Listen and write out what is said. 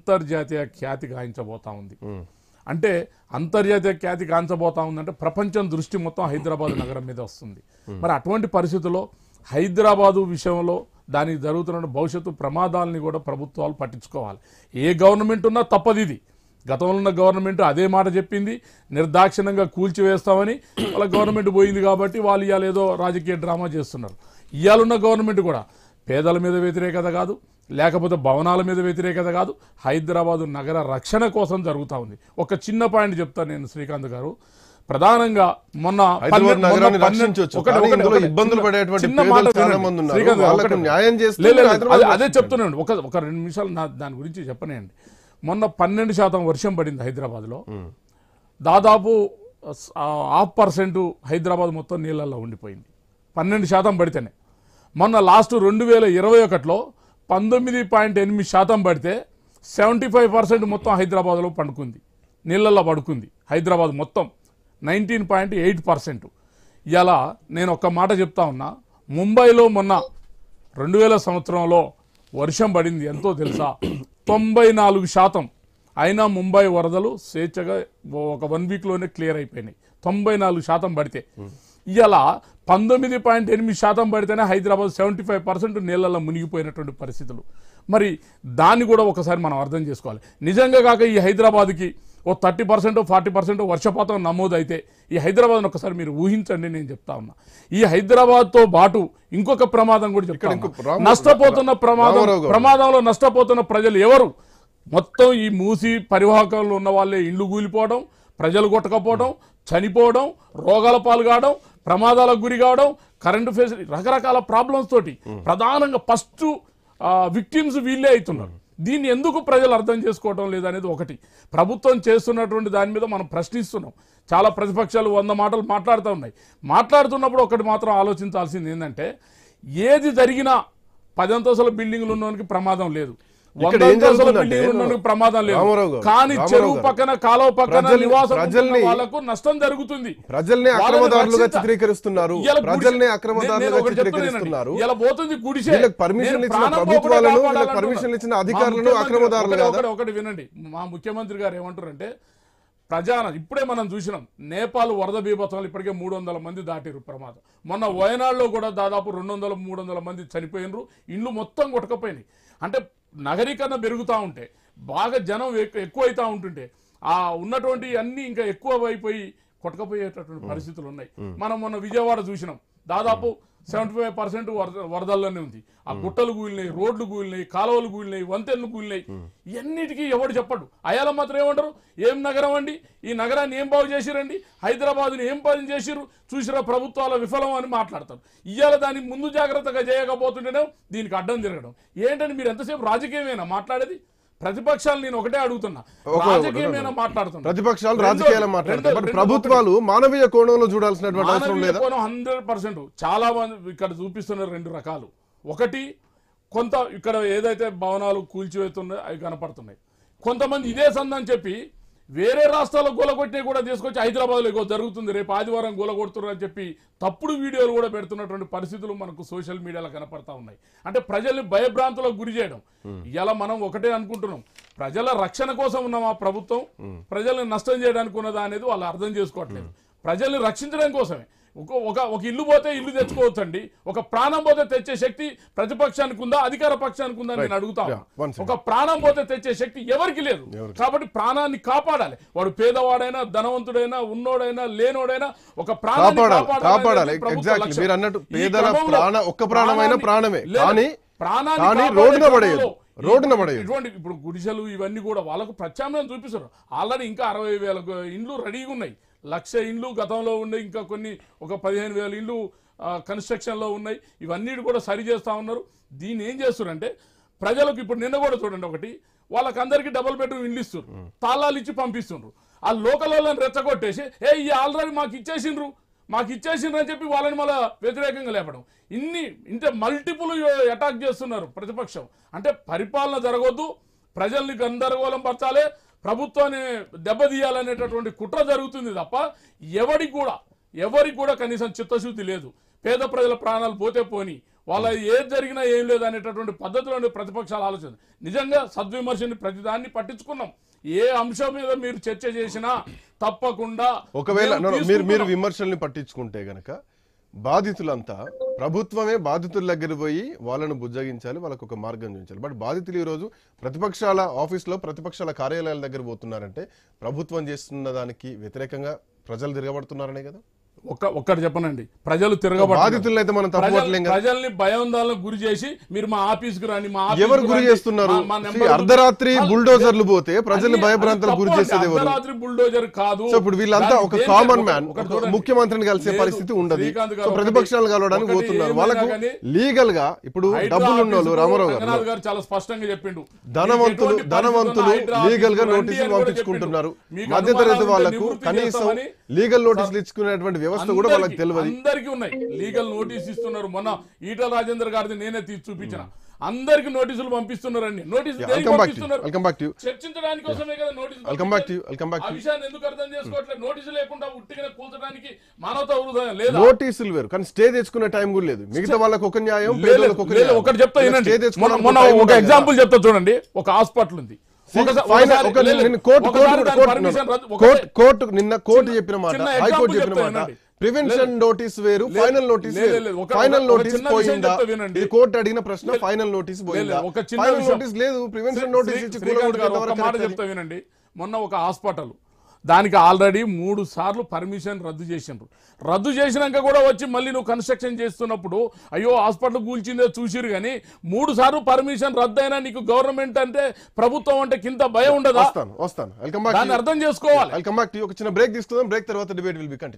అంతర్జాతీయ ఖ్యాతి గాంచబోతా ఉంది. అంటే అంతర్జాతీయ ఖ్యాతి గాంచబోతా ఉందంటే ప్రపంచం దృష్టి మొత్తం హైదరాబాద్ నగరం మీద వస్తుంది. మరి అటువంటి పరిస్థితుల్లో హైదరాబాదు విషయంలో దానికి జరుగుతున్న భవిష్యత్తు ప్రమాదాలని కూడా ప్రభుత్వాలు పట్టించుకోవాలి. ఏ గవర్నమెంట్ ఉన్నా తప్పదు. ఇది గతంలో ఉన్న గవర్నమెంట్ అదే మాట చెప్పింది, నిర్దాక్షిణ్యంగా కూల్చివేస్తామని. వాళ్ళ గవర్నమెంట్ పోయింది కాబట్టి వాళ్ళు ఇవాళ ఏదో రాజకీయ డ్రామా చేస్తున్నారు. ఇవాళున్న గవర్నమెంట్ కూడా పేదల మీద వ్యతిరేకత కాదు, లేకపోతే భవనాల మీద వ్యతిరేకత కాదు, హైదరాబాదు నగర రక్షణ కోసం జరుగుతూ ఉంది. ఒక చిన్న పాయింట్ చెప్తాను నేను శ్రీకాంత్ గారు. ప్రధానంగా మొన్న అదే చెప్తున్నాను, ఒక 2 నిమిషాలు దాని గురించి చెప్పనేయండి. మొన్న 12% వర్షం పడింది హైదరాబాద్లో. దాదాపు 0.5% హైదరాబాద్ మొత్తం నీళ్ళల్లో ఉండిపోయింది. 12% పడితేనే. మొన్న లాస్ట్ 2021లో 19.8% పడితే 75% మొత్తం హైదరాబాద్లో పండుకుంది, నీళ్ళల్లో పడుకుంది హైదరాబాద్ మొత్తం 19.8%. ఇలా నేను ఒక్క మాట చెప్తా ఉన్నా, ముంబైలో మొన్న 2000 సంవత్సరంలో వర్షం పడింది ఎంతో తెలుసా, 94%. అయినా ముంబై వరదలు స్వేచ్ఛగా ఒక 1 వీక్లోనే క్లియర్ అయిపోయినాయి. 94% పడితే ఇలా 19.8% పడితేనే హైదరాబాద్ 75% నీళ్ళల్లో మునిగిపోయినటువంటి పరిస్థితులు. మరి దాన్ని కూడా ఒకసారి మనం అర్థం చేసుకోవాలి. నిజంగా కాక ఈ హైదరాబాద్కి ఓ 30% 40% వర్షపాతం నమోదైతే ఈ హైదరాబాద్ను ఒకసారి మీరు ఊహించండి. నేను చెప్తా ఉన్నా, ఈ హైదరాబాద్తో పాటు ఇంకొక ప్రమాదం కూడా చెప్తాను. నష్టపోతున్న ప్రమాదంలో నష్టపోతున్న ప్రజలు ఎవరు? మొత్తం ఈ మూసి పరివాహకంలో ఉన్న వాళ్ళే ఇండ్లు కూలిపోవడం, ప్రజలు కొట్టకపోవడం, చనిపోవడం, రోగాల పాలు కావడం, ప్రమాదాలకు గురి కావడం, కరెంటు ఫెసిలిటీ, రకరకాల ప్రాబ్లమ్స్ తోటి ప్రధానంగా ఫస్ట్ విక్టిమ్స్ వీళ్ళే అవుతున్నారు. దీన్ని ఎందుకు ప్రజలు అర్థం చేసుకోవటం లేదనేది ఒకటి. ప్రభుత్వం చేస్తున్నటువంటి దాని మీద మనం ప్రశ్నిస్తున్నాం. చాలా ప్రతిపక్షాలు 100 మాటలు మాట్లాడుతూ ఉన్నాయి. మాట్లాడుతున్నప్పుడు ఒకటి మాత్రం ఆలోచించాల్సింది ఏంటంటే, ఏది జరిగినా 10 అంతస్తుల బిల్డింగ్లు ఉన్నవానికి ప్రమాదం లేదు, 100 అంతస్తుల బిల్డింగ్లు ఉన్నవానికి ప్రమాదం లేదు. కానీ చెరువు పక్కన, కాలువ పక్కన నివాసం వాళ్ళకు నష్టం జరుగుతుంది. ప్రజల్ని అక్రమదారులుగా చిత్రీకరిస్తున్నారు, ప్రజల్ని అక్రమదారులుగా చిత్రీకరిస్తున్నారు. ఇలా పోతుంది గుడిసే. పర్మిషన్ ఇచ్చిన ప్రభుత్వాలను, పర్మిషన్ ఇచ్చిన అధికారులను అక్రమదారులుగా. ఒకటి వినండి, మా ముఖ్యమంత్రి గారు ఏమంటారంటే, ఇప్పుడే మనం చూసినాం నేపాల్ వరద బీభత్సంలో ఇప్పటికే 300 మంది దాటిరు ప్రమాదం. మొన్న వయనాడులో కూడా దాదాపు 200-300 మంది చనిపోయినరు, ఇండ్లు మొత్తం కొట్టకపోయినాయి. అంటే నగరీకరణ పెరుగుతూ ఉంటే, బాగా జనం ఎక్కువైతా ఉంటుంటే ఆ ఉన్నటువంటి అన్ని ఇంకా ఎక్కువ అయిపోయి కొట్టకపోయేటటువంటి పరిస్థితులు ఉన్నాయి. మనం మొన్న విజయవాడ చూసినాం, దాదాపు 75% వరదల్లోనే ఉంది. ఆ గుట్టలు కూలినాయి, రోడ్లు కూలినాయి, కాలువలు కూలినాయి, వంతెనలు కూలినాయి. ఇవన్నిటికీ ఎవడు చెప్పడు. అయాల మాత్రం ఏమంటారు, ఏం నగరం అండి, ఈ నగరాన్ని ఏం బాగు చేసిరండి, హైదరాబాద్ని ఏం పని చేసిరు, చూసిరా ప్రభుత్వాల విఫలం అని మాట్లాడతారు. ఇవాళ దాన్ని ముందు జాగ్రత్తగా చేయకపోతుంటేనే దీనికి అడ్డం తిరగడం. ఏంటంటే మీరు ఎంతసేపు రాజకీయమేనా మాట్లాడేది? ప్రతిపక్షాలు నేను ఒకటే అడుగుతున్నా, రాజకీయమేనా మాట్లాడుతున్నా? ప్రతిపక్షాలు రాజకీయాలు మాట్లాడుతున్నారు, ప్రభుత్వాలు మానవీయ కోణంలో చూడాల్సినటువంటి అవసరం లేదు. 100% చాలా మంది ఇక్కడ చూపిస్తున్నారు 2 రకాలు. ఒకటి, కొంత ఇక్కడ ఏదైతే భవనాలు కూల్చివేస్తున్నాయో అవి కనపడుతున్నాయి. కొంతమంది ఇదే సందని చెప్పి వేరే రాష్ట్రాల్లో గోలగొట్టినవి కూడా తీసుకొచ్చి హైదరాబాద్లో ఇగో జరుగుతుంది, రేపు ఆదివారం గోలగొడుతున్నారు అని చెప్పి తప్పుడు వీడియోలు కూడా పెడుతున్నటువంటి పరిస్థితులు మనకు సోషల్ మీడియాలో కనపడతా ఉన్నాయి. అంటే ప్రజల్ని భయభ్రాంతులకు గురి చేయడం. ఇలా మనం ఒకటే అనుకుంటున్నాం, ప్రజల రక్షణ కోసం ఉన్నాం ఆ ప్రభుత్వం, ప్రజల్ని నష్టం చేయడానికి ఉన్నదా అనేది వాళ్ళు అర్థం చేసుకోవట్లేదు. ప్రజల్ని రక్షించడం కోసమే. ఒక ఇల్లు పోతే ఇల్లు తెచ్చుకోవచ్చండి, ఒక ప్రాణం పోతే తెచ్చే శక్తి ప్రతిపక్షానికి ఉందా, అధికార పక్షానికి ఉందా నేను అడుగుతాను. ఒక ప్రాణం పోతే తెచ్చే శక్తి ఎవరికి లేదు. కాబట్టి ప్రాణాన్ని కాపాడాలి. వాడు పేదవాడైనా, ధనవంతుడైనా, ఉన్నోడైనా, లేనోడైనా ఒక ప్రాణాన్ని కాపాడాలి. మీరు అన్నట్టు పేదల ఒక్క ప్రాణమైన ప్రాణమే, ప్రాణాన్ని ఇప్పుడు గుడిసెలు ఇవన్నీ కూడా వాళ్ళకు ప్రత్యామ్నాయం చూపిస్తారు. ఆల్రెడీ ఇంకా 60,000 ఇండ్లు రెడీగా ఉన్నాయి. 1,00,000 ఇండ్లు గతంలో ఉన్నాయి, ఇంకా కొన్ని ఒక 15,000 ఇండ్లు కన్స్ట్రక్షన్లో ఉన్నాయి. ఇవన్నీ కూడా సరి చేస్తూ ఉన్నారు. దీన్ని ఏం చేస్తున్నారంటే ప్రజలకు ఇప్పుడు నిన్న కూడా చూడండి, ఒకటి వాళ్ళకందరికీ డబుల్ బెడ్రూమ్ ఇండ్లు ఇస్తున్నారు, తాళాలు ఇచ్చి పంపిస్తున్నారు. ఆ లోకల్ వాళ్ళని రెచ్చగొట్టేసి ఈ ఆల్రెడీ మాకు ఇచ్చేసిండ్రు అని చెప్పి వాళ్ళని మళ్ళీ వ్యతిరేకంగా లేపడం. ఇంత మల్టిపుల్ అటాక్ చేస్తున్నారు ప్రతిపక్షం. అంటే పరిపాలన జరగొద్దు, ప్రజల్ని గందరగోళం పరచాలి, ప్రభుత్వాన్ని దెబ్బతీయాలనేటటువంటి కుట్ర జరుగుతుంది తప్ప ఎవరికి కూడా కనీసం చిత్తశుద్ధి లేదు. పేద ప్రజల ప్రాణాలు పోతే పోని, వాళ్ళ ఏది జరిగినా ఏం లేదు అనేటటువంటి పద్ధతిలో ప్రతిపక్షాలు ఆలోచన. నిజంగా సద్విమర్శని ప్రతిదాన్ని పట్టించుకున్నాం. ఏ అంశం మీద మీరు చర్చ చేసినా తప్పకుండా ఒకవేళ మేము మీరు తీసుకుంటున్నాం. విమర్శల్ని పట్టించుకుంటే గనక బాధితులంతా ప్రభుత్వమే బాధితుల దగ్గర పోయి వాళ్ళను బుజ్జగించాలి, వాళ్ళకు ఒక మార్గం చూపించాలి. బట్ బాధితులు ఈ రోజు ప్రతిపక్షాల ఆఫీస్లో ప్రతిపక్షాల కార్యాలయాల దగ్గర పోతున్నారంటే ప్రభుత్వం చేస్తున్న దానికి వ్యతిరేకంగా ప్రజలు తిరగబడుతున్నారనే కదా. ఒక్కటి చెప్పనండి, ప్రజలు తిరగబడ్డారు. బాధితులను అయితే మనం తప్పట్లేం కదా. ప్రజల్ని భయాందోళనకు గురి చేసి మీరు మా ఆఫీస్కి రాని, మా ఆఫీస్కి ఎవరు గురి రండి, చేస్తున్నారు? మా నెంబర్ అర్ధరాత్రి వాళ్ళు- బుల్డోజర్లు పోతే ప్రజల్ని అన్ని- భయభ్రాంతలకు అది గురి తప్పు చేసేది అండి. ఎవరు? అర్ధరాత్రి బుల్డోజర్ కాదు. సో ఇప్పుడు వీళ్ళంతా దానికి ఒక దేనికి కామన్ ఒకటి- మ్యాన్ ఒకటి చూడండి. ముఖ్యమంత్రిని కలిసే లేదు, పరిస్థితి ఉండదు. శ్రీకాంత్ సో గారు ప్రతిపక్షాలను కలవడానికి ఒకటి పోతున్నారు. ఏమైనా వాళ్ళకు కానీ లీగల్ గా ఇప్పుడు డబ్బులు ఉన్నోళ్ళు రామారావు రంగనాథ్ గారు గారు చాలా స్పష్టంగా చెప్పిండు. ధనవంతులు మీకు ఎటువంటి పరిస్థితుల్లో హైడ్రా లీగల్ గా ఆఫీసుకు రండి నోటీసులు అని కూడా పంపించుకుంటున్నారు. చెప్పిండు. మీకు మధ్యతరగతి అనుమానాలు వాళ్లకు ఉంటే నివృత్తి కనీసం చేస్తామని లీగల్ నోటీసులు ఇచ్చుకునేటువంటి వ్యవస్థ కూడా వాళ్ళకి తెలియదు. అందరికీ ఉన్నాయి, లీగల్ నోటీస్ ఇస్తున్నారు. మొన్న ఈటల రాజేందర్ గారిది నేనే తీసి చూపించిన. అందరికి నోటీసులు పంపిస్తున్నారండి. నోటీసులు దేనికి పంపిస్తున్నారు? చర్చించడానికి కోసమే కదా నోటీసులు పంపించేది. ఆ విషయాన్ని ఎందుకు అర్థం చేసుకోవట్లేదు? నోటీసు లేకుండా ఉట్టిగా కూల్చడానికి మానవతా హృదయం లేదా? నోటీసులు వేరు, కానీ స్టే తెచ్చుకునే టైం కూడా లేదు. మిగతా వాళ్ళకి ఒక న్యాయం, పేదలకు ఒక లేదు, న్యాయం. ఒకటి చెప్తా స్టే వినండి. తెచ్చుకోవడానికి మొన్న టైం ఒక ఉండదు ఎగ్జాంపుల్ కదా. చెప్తా చూడండి. ఒక హాస్పిటల్ ఉంది. నిన్న కోర్టు చెప్పిన మాట, చిన్న హైకోర్టు example చెప్పిన చెప్తా మాట, వినండి. ప్రివెన్షన్ నోటీస్ వేరు, ఫైనల్ నోటీస్ లేదు, వేరు. లేదు, ఫైనల్ ఒక నోటీస్ చిన్న విషయం పోయిందా? చెప్తా వినండి. ఇది కోర్టు అడిగిన ప్రశ్న. ఫైనల్ నోటీస్ పోయిందా? ఒక చిన్న ఫైనల్ విషయం. నోటీస్ లేదు, ప్రివెన్షన్ నోటీస్ ఇచ్చి శ్రీకాంత్ గారు ఒక మాట చెప్తా వినండి. మొన్న ఒక హాస్పిటల్, దానికి ఆల్రెడీ 3 సార్లు పర్మిషన్ రద్దు చేసిండ్రు. రద్దు చేసినాక కూడా వచ్చి మళ్ళీ నువ్వు కన్స్ట్రక్షన్ చేస్తున్నప్పుడు అయ్యో హాస్పిటల్ కూల్చిందే చూసిరు, కానీ 3 సార్లు పర్మిషన్ రద్దు అయినా నీకు గవర్నమెంట్ అంటే, ప్రభుత్వం అంటే కింద భయం ఉండదా? వస్తాను. దాన్ని అర్థం చేసుకోవాలి. ఒక చిన్న బ్రేక్ తీసుకుందాం. బ్రేక్ తర్వాత డిబేట్ విల్ బి కంటిన్యూ.